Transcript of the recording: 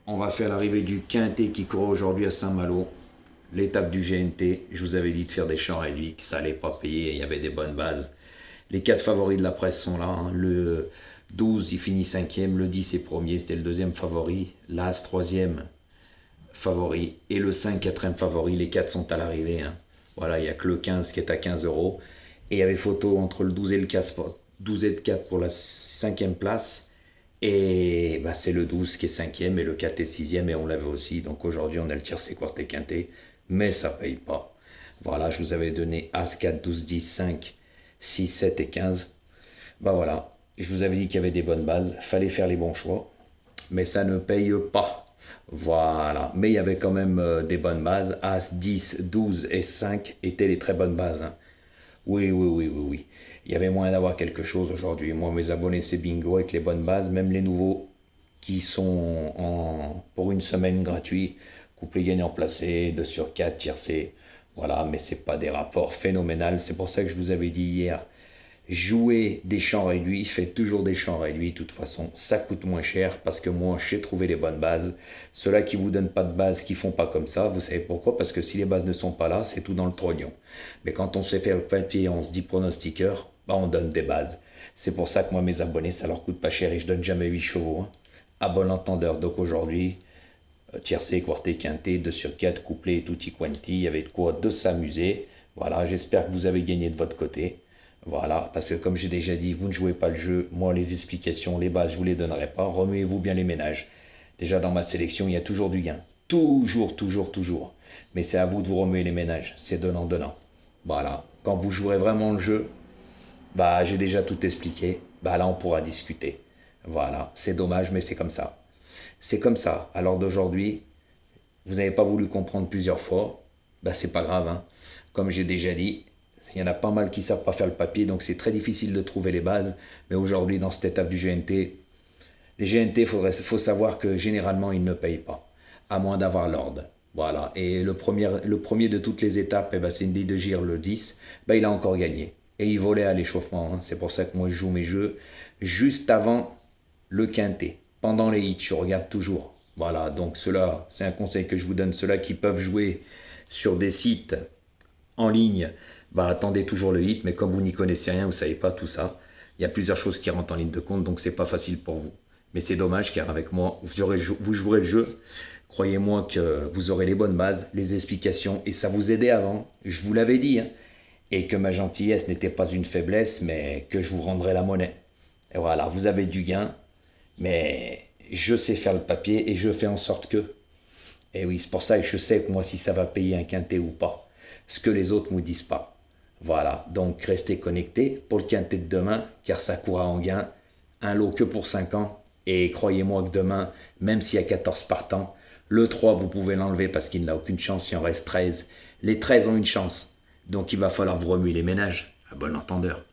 On va faire l'arrivée du Quintet qui court aujourd'hui à Saint-Malo. L'étape du GNT. Je vous avais dit de faire des champs réduits, que ça allait pas payer, il y avait des bonnes bases. Les 4 favoris de la presse sont là, hein. Le 12, il finit 5e. Le 10 est premier, c'était le deuxième favori. L'As, 3e favori. Et le 5, 4e favori. Les 4 sont à l'arrivée, hein. Voilà, il n'y a que le 15 qui est à 15 euros. Et il y avait photo entre le 12 et le 4, 12 et le 4 pour la 5e place. Et bah, c'est le 12 qui est 5e et le 4 est 6e et on l'avait aussi. Donc aujourd'hui, on a le tiercé, quarté, quinté, mais ça paye pas. Voilà, je vous avais donné As, 4, 12, 10, 5, 6, 7 et 15. Bah voilà, je vous avais dit qu'il y avait des bonnes bases, fallait faire les bons choix, mais ça ne paye pas. Voilà, mais il y avait quand même des bonnes bases. As, 10, 12 et 5 étaient les très bonnes bases, hein. Oui, oui, oui, oui, oui. Il y avait moyen d'avoir quelque chose aujourd'hui. Moi, mes abonnés, c'est bingo avec les bonnes bases. Même les nouveaux qui sont pour une semaine gratuit. Couplet gagnant placé, 2 sur 4, tiercé. Voilà, mais c'est pas des rapports phénoménaux. C'est pour ça que je vous avais dit hier, jouer des champs réduits, faites toujours des champs réduits. De toute façon, ça coûte moins cher parce que moi, j'ai trouvé les bonnes bases. Ceux-là qui vous donnent pas de base, qui font pas comme ça, vous savez pourquoi? Parce que si les bases ne sont pas là, c'est tout dans le trognon. Mais quand on sait faire le papier, on se dit pronostiqueur, bah on donne des bases. C'est pour ça que moi, mes abonnés, ça leur coûte pas cher et je donne jamais 8 chevaux, hein. À bon entendeur. Donc aujourd'hui, tiercé, quarté, quinté, 2 sur 4, couplet, tutti quanti, il y avait de quoi de s'amuser. Voilà, j'espère que vous avez gagné de votre côté. Voilà, parce que comme j'ai déjà dit, vous ne jouez pas le jeu. Moi, les explications, les bases, je vous les donnerai pas. Remuez-vous bien les ménages. Déjà, dans ma sélection, il y a toujours du gain. Toujours, toujours, toujours. Mais c'est à vous de vous remuer les ménages. C'est donnant-donnant. Voilà. Quand vous jouerez vraiment le jeu, bah, j'ai déjà tout expliqué. Bah, là, on pourra discuter. Voilà. C'est dommage, mais c'est comme ça. C'est comme ça. À l'heure d'aujourd'hui, vous n'avez pas voulu comprendre plusieurs fois. Bah, c'est pas grave, hein. Comme j'ai déjà dit, il y en a pas mal qui ne savent pas faire le papier, donc c'est très difficile de trouver les bases. Mais aujourd'hui, dans cette étape du GNT, les GNT, il faut savoir que généralement, ils ne payent pas, à moins d'avoir l'ordre. Voilà. Et le premier de toutes les étapes, eh ben, c'est Indy de Gire, le 10. Ben, il a encore gagné. Et il volait à l'échauffement, hein. C'est pour ça que moi, je joue mes jeux juste avant le quintet. Pendant les hits, je regarde toujours. Voilà. Donc, cela, c'est un conseil que je vous donne. Ceux-là qui peuvent jouer sur des sites en ligne, bah, attendez toujours le hit, mais comme vous n'y connaissez rien, vous ne savez pas tout ça, il y a plusieurs choses qui rentrent en ligne de compte, donc c'est pas facile pour vous. Mais c'est dommage car avec moi, vous jouerez le jeu. Croyez-moi que vous aurez les bonnes bases, les explications, et ça vous aidait avant, je vous l'avais dit, hein. Et que ma gentillesse n'était pas une faiblesse, mais que je vous rendrai la monnaie. Et voilà, vous avez du gain, mais je sais faire le papier et je fais en sorte que. Et oui, c'est pour ça que je sais que moi si ça va payer un quintet ou pas. Ce que les autres ne me disent pas. Voilà, donc restez connectés pour le quintet de demain, car ça courra en gain. Un lot que pour 5 ans. Et croyez-moi que demain, même s'il y a 14 partants, le 3, vous pouvez l'enlever parce qu'il n'a aucune chance, il en reste 13. Les 13 ont une chance. Donc il va falloir vous remuer les ménages, à bon entendeur.